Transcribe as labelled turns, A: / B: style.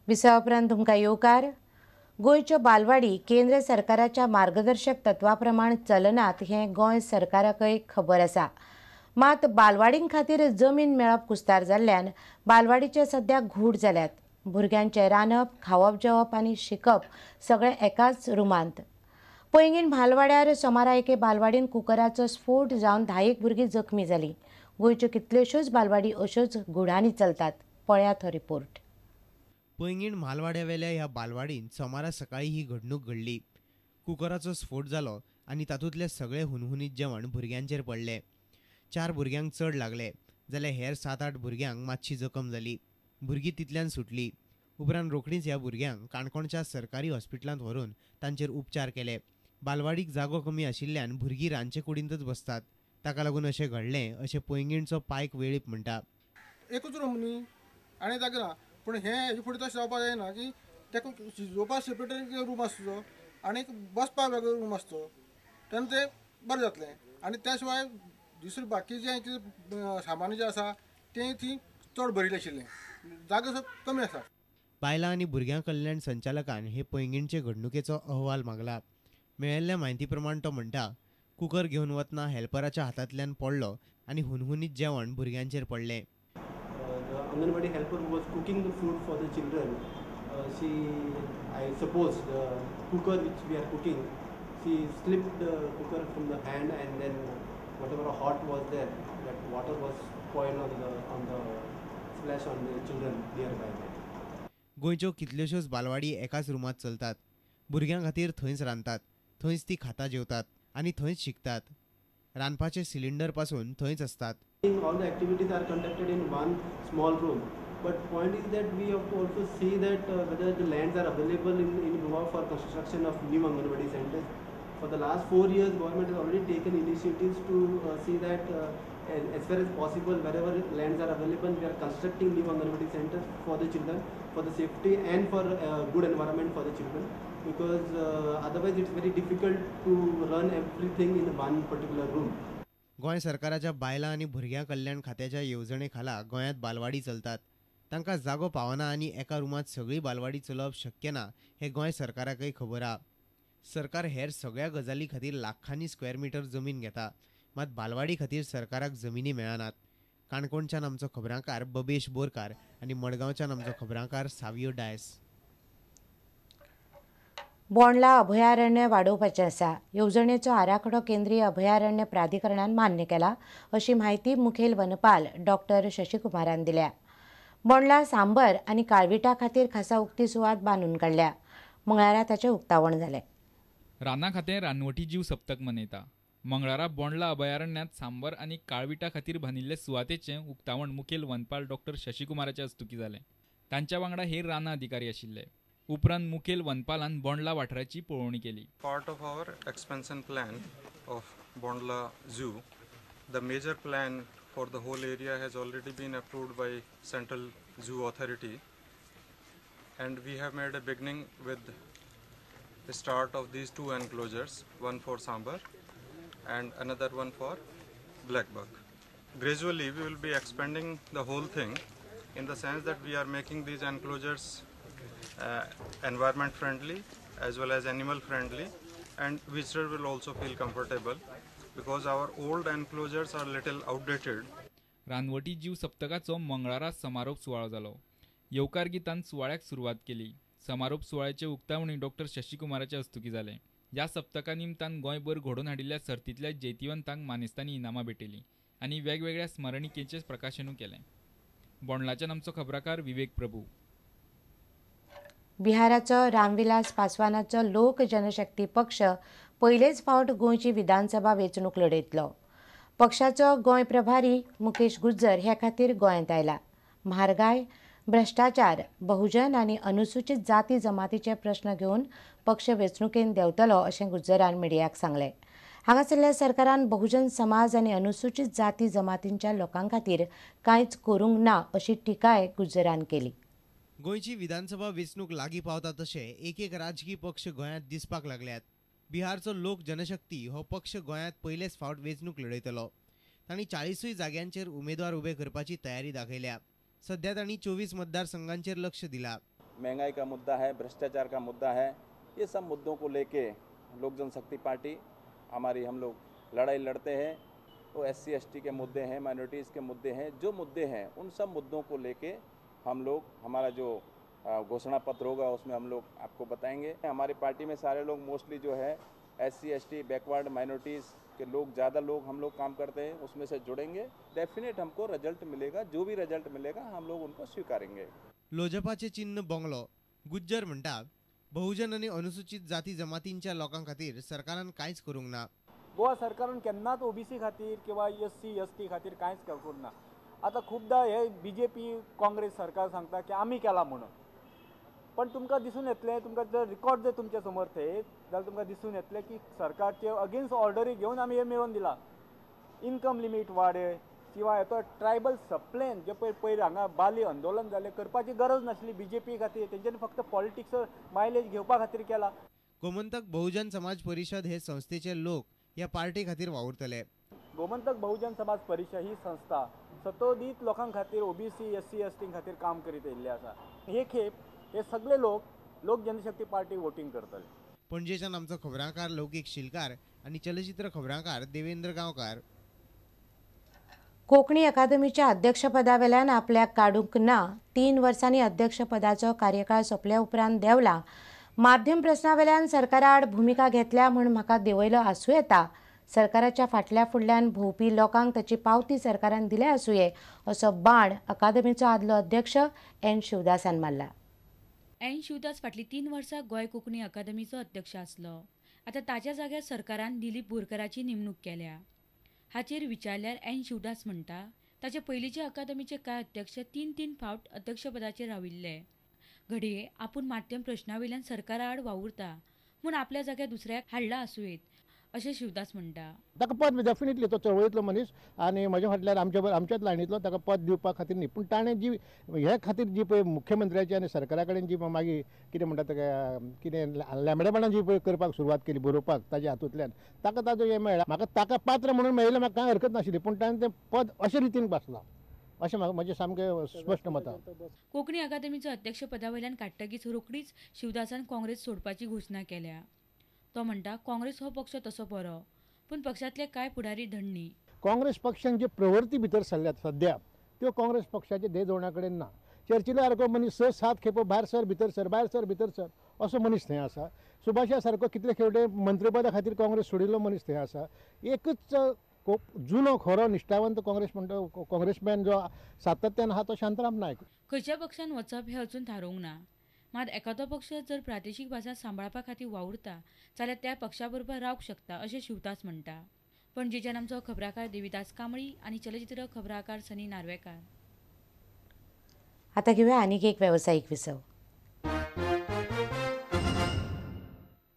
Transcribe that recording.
A: Visa उपरांत तुमकां येवकार. गोंयच्यो बालवाडी केंद्र सरकाराच्या मार्गदर्शक तत्वाप्रमाण चलनात हें गोंय सरकाराकय खबर आसा. मात बालवाडीं खातीर जमीन मेळप कुस्तार जाल्ल्यान बालवाडीचे सद्याक घूट जाल्यात. भुरग्यांचें रांदप, खावप जेवप आनी शिकप सगळें एकाच रुमांत. पैंगीण म्हालवाड्यार सोमारा एके बालवाडीन कुकराचो स्फोट जावन 10 भुरगीं जखमी जालीं. गोंयच्यो कितल्योश्योच बालवाडी अश्योच गुडांनी चलतात. पळयात हो रिपोर्ट.
B: पैंगीण म्हालवाड्यावेल्या ह्या बालवाडींत सोमारा सकाळी ही घडणूक घडली. कुकराचो स्फोट जालो आनी तातूंतले सगळे हुनहुनीत जेवण भुरग्यांचेर पडलें. 4 भुरग्यांक चड लागले जाल्यार हेर 7-8 भुरग्यांक मातशी जखम जाली. भुरगीं तितल्यान सुटली. उपरांत रोखडीच ह्या भुरग्यांक काणकोणच्या सरकारी हॉस्पिटलांत व्हरून तांचेर उपचार केले. बालवाडीक जागो कमी आशिल्ल्यान भुरगीं रांदचे कुडींतच बसतात. ताका लागून अशें घडलें अशें पैंगीणचो पायक वेळीप म्हणटा.
C: एकूच रूम न्ही आनी जागे ना, पूण हें फुडें तशें जावपाक जायना की ताका शिजोवपाक सेपरेट रूम आसचो आनी बसपाक वेगळो रूम आसचो, तेन्ना तें बरें जातलें. आनी त्या शिवाय दुसरें बाकी जें सामान जें आसा तें थंय चड भरिल्लें आशिल्लें, जागो कमी आसा.
B: बायलां आनी भुरग्यां कल्याण संचालकान हे पैंगीणचे घडणुकेचो अहवाल मागला. मेळिल्ल्या म्हायती प्रमाण तो म्हणटा, कुकर घेवन वतना हेल्पराच्या हातांतल्यान पडलो आनी हुनहुनीत जेवण भुरग्यांचेर पडलें.
D: The Anganwadi helper who was cooking the food for the children, I suppose the cooker which we are cooking, she slipped the cooker from the hand and then whatever hot was there, that water was spoiled on the splash on the children nearby.
B: गोंयच्यो कितल्योश्योच बालवाडी एकाच रुमांत चलतात. भुरग्यां खातीर थंयच रांदतात, थंयच ती खाता जेवतात आनी थंयच शिकतात. रांदपाचे सिलिंडर पासून थंयच असतात.
D: All the activities are conducted in one small room, but point is that we have to also see that whether the lands are available in Goa for construction of new Anganwadi centers. For the last 4 years, government has already taken initiatives to see that as far as possible, wherever lands are available, we are constructing new Anganwadi centers for the children, for the safety and for good environment for the children. Because otherwise it's very difficult to run everything in one particular room.
B: Goa सरकाराच्या बायलां आनी भुरग्यां कल्याण खात्याच्या येवजणे खाला गोंयांत बालवाडी चलतात. तांकां जागो पावना आनी एका रुमांत सगळी बालवाडी चलोवप शक्य ना हें गोंय सरकाराकय खबर आहा. सरकार हेर सगळ्या गजाली खातीर लाखांनी स्क्वेअर मिटर जमीन घेता, मात बालवाडी खातीर सरकाराक जमिनी मेळनात. काणकोणच्यान आमचो खबरांकार बबेश बोरकार आनी मडगांवच्यान आमचो खबरांकार सावियो डायस.
A: बोंडला अभयारण्य वाडोवपाचें आसा. येवजणेचो आराखडो केंद्रीय अभयारण्य प्राधिकरणान मान्य केला अशी माहिती मुखेल वनपाल डॉक्टर शशिकुमारान दिल्या. बोंडला सांबर आनी काळविटा खातीर खासा उक्ती सुवात बांदून काडल्या. मंगळारा ताचें उक्तावण जालें.
E: राना खातें रानवटी जीव सप्तक मनयता. मंगळारा बोंडला अभयारण्यांत सांबर आनी काळविटा खातीर बांदिल्ले सुवातेचें उक्तावण मुखेल वनपाल डॉक्टर शशिकुमाराच्या हस्तुकीं जालें. तांच्या वांगडा हेर राना अधिकारी आशिल्ले. उपरांत मुखेल वनपालान बोंडला वाठाराची पळोवणी केली.
F: Part of our expansion plan of Bondla Zoo, the major plan for the whole area has already been approved by Central Zoo Authority, and we have made a beginning with the start of these 2 enclosures, one for sambar and another one for blackbuck. Gradually we will be expanding the whole thing in the sense that we are making these enclosures environment friendly as well as animal friendly, and visitor will also feel comfortable because our old enclosures are little outdated.
E: रानवटी जीव सप्तकाचो मंगळारा समारोप सुवाळो जालो. येवकार गितान सुवाळ्याक सुरवात केली. समारोप सुवाळ्याचे उक्तावणी डॉक्टर शशिकुमाराच्या हस्तुकीं जालें. ह्या सप्तका निमतान गोंयभर घडोवन हाडिल्ल्या सर्तींतल्या जैतिवंतांक मानेस्तांनी इनामां भेटयलीं आनी वेगवेगळ्या स्मरणिकेचें प्रकाशनूय केलें. बोंडलाच्यान आमचो खबराकार विवेक प्रभू.
A: बिहाराचो रामविलास पासवानाचो लोक जनशक्ती पक्ष पयलेच फावट गोंयची विधानसभा वेंचणूक लडयतलो. पक्षाचो गोंय प्रभारी मुकेश गुज्जर हे खातीर गोंयांत आयला. म्हारगाय, भ्रश्टाचार, बहुजन आनी अनुसूचित जाती जमातीचे प्रस्न घेवन पक्ष वेंचणुकेंत देंवतलो अशें गुज्जरान मिडियाक सांगलें. हांगासरल्या सरकारान बहुजन समाज आनी अनुसूचित जाती जमातींच्या लोकां खातीर कांयच करूंक ना अशी टिकाय गुज्जरान केली.
B: गोंयची विधानसभा वेंचणूक लागीं पावता तशे एक राजकीय पक्ष गोंयांत दिसपाक लागल्यात. बिहारचो लोक जनशक्ती हो पक्ष गोंयांत पयलेच फावट वेंचणूक लडयतलो. तांणी 40 जाग्यांचेर उमेदवार उबे करपाची तयारी दाखयल्या. सध्या तांणी 24 मतदारसंघांचेर लक्ष दिलां.
G: महंगाई का मुद्दा है, भ्रष्टाचार का मुद्दा है, ये सब मुद्दों को लेके लोक जनशक्ति पार्टी हम लोग लड़ाई लड़ते हैं। वो SC ST के मुद्दे हैं, माइनॉरिटीज़ के मुद्दे हैं, जो मुद्दे हैं उन सब मुद्दों को लेके हम लोग हमारा जो घोषणा पत्र होगा उसमें हम लोग आपको बताएंगे। हमारी पार्टी में सारे लोग मोस्टली जो है SC ST बैकवर्ड माइनॉरिटीज़ के लोग ज़्यादा लोग हम लोग काम करते हैं, उसमें से जुड़ेंगे। डेफिनेट हमको रिजल्ट मिलेगा, जो भी रिजल्ट मिलेगा हम लोग उनको स्वीकारेंगे।
B: लोजपाचे चिन्ह बंगलो गुज्जर म्हणटा बहुजन आणि अनुसूचित जाती जमातींच्या लोकां खातीर सरकारान कांयच करूंक ना।
H: गोवा सरकारान केन्नाच OBC खातीर किंवा SC ST खातीर कांयच करूंक ना। आता खूबदां हे BJP काँग्रेस सरकार सांगता की आमी केला म्हणून, पण तुमकां दिसून येतलें, तुमकां जर रिकॉर्ड जर तुमच्या समोर थेयत जाल्यार तुमकां दिसून येतलें की सरकारचे अगेन्स्ट ऑर्डरी घेवन आमी हे मेळोवन दिला। इन्कम लिमीट वाडय किंवा तो ट्रायबल सबप्लेन जे पयर हांगा बाली आंदोलन जालें करपाची गरज नासली BJP खातीर, तेंच्यांनी फक्त पॉलिटिक्स मायलेज घेवपा खातीर केला।
B: गोमंतक बहुजन समाज परिषद हे संस्थेचे लोक या पार्टी खातीर वावुरतले।
H: गोमंतक बहुजन समाज परिषद ही संस्था सतोदीत लोकां खातीर OBC SC ST खातीर काम करीत येयल्ले आसा। हे खेप हे सगळे लोक जनशक्ती पार्टी वोटिंग करतले।
B: पणजेच्यान आमचो खबराकार लौकीक शिलकार आणि चलचित्र खबराकार देवेंद्र गांवकार।
A: कोंकणी अकादमीच्या अध्यक्षपदावेल्यान आपल्याक काडूंक ना, 3 वर्सांनी अध्यक्षपदाचो कार्यकाळ सोंपल्या उपरांत देवला। माध्यम प्रश्नावेल्यान सरकारा आड भुमिका घेतल्या म्हूण म्हाका देंवयलो आसूं येता। सरकाराच्या फाटल्या फुडल्यान भोंवपी लोकांक ताची पावती सरकारान दिल्या आसूंये असो बाण अकादमीचो आदलो अध्यक्ष N शिवदासान मारला।
I: N शिवदास फाटलीं 3 वर्सां गोंय कोंकणी अकादमीचो अध्यक्ष आसलो। आतां ताच्या जाग्यार सरकारान दिलीप बोरकाराची नेमणूक केल्या। हाचेर विचारल्यार N शिवदास म्हणटा ताचे पयलींचे अकादमीचे कांय अध्यक्ष 3 फावट अध्यक्षपदाचेर राविल्ले। घडये आपूण माध्यम प्रश्नावेल्यान सरकारा आड वावुरता म्हूण आपल्या जाग्यार दुसऱ्याक हाडला आसूं येत अशें शिवदास म्हणटा।
J: ताका पद डेफिनेटली तो चळवळींतलो मनीस आनी म्हज्या फाटल्यान आमच्याच लायनींतलो ताका पद दिवपा खातीर न्ही, पूण ताणें जी हे खातीर जी पळय मुख्यमंत्र्याची आनी सरकारा कडेन जी मागीर कितें म्हणटा ताका कितें लेंबडेपणां जी पळय करपाक सुरवात केली बरोवपाक ताच्या हातूंतल्यान ताका ताजो हें मेळ्ळां। म्हाका ताका पात्र म्हणून मेळिल्लें म्हाका कांय हरकत नाशिल्ली, पूण ताणें तें पद अशे रितीन बसलां अशें म्हजें सामकें स्पश्ट मत आसा।
I: कोंकणी अकादमीचो अध्यक्षपदावेल्यान काडटकीच रोखडीच शिवदासान काँग्रेस सोडपाची घोशणा केल्या। तो म्हणटा काँग्रेस हो पक्ष तसो बरो, पूण पक्षांतले कांय फुडारी धडणी।
J: काँग्रेस पक्षान जे प्रवृत्ती भितर सरल्यात सद्या त्यो काँग्रेस पक्षाचे देजवणा कडेन ना। चर्चिला सारको मनीस 6-7 खेपो भायर सर भितर सर असो मनीस थंय आसा। सुभाषा सारको कितले खेवटे मंत्रीपदा खातीर काँग्रेस सोडिल्लो मनीस थंय आसा। एकच जुनो खरो निश्ठावंत काँग्रेसमॅन जो सातत्यान आहा तो शांताराम नायक।
I: खंयच्या पक्षान वचप हें अजून थारोवंक ना, मात एखादो पक्ष जर प्रादेशीक भाशा सांबाळपा खातीर वावुरता जाल्यार त्या पक्षा बरोबर रावंक शकता अशें शिवदास म्हणटा। पणजेच्यान आमचो खबराकार देविदास कांबळी आनी चलचित्र खबराकार सनी नार्वेकार।
A: आतां घेवया आनीक एक वेवसायीक विसव।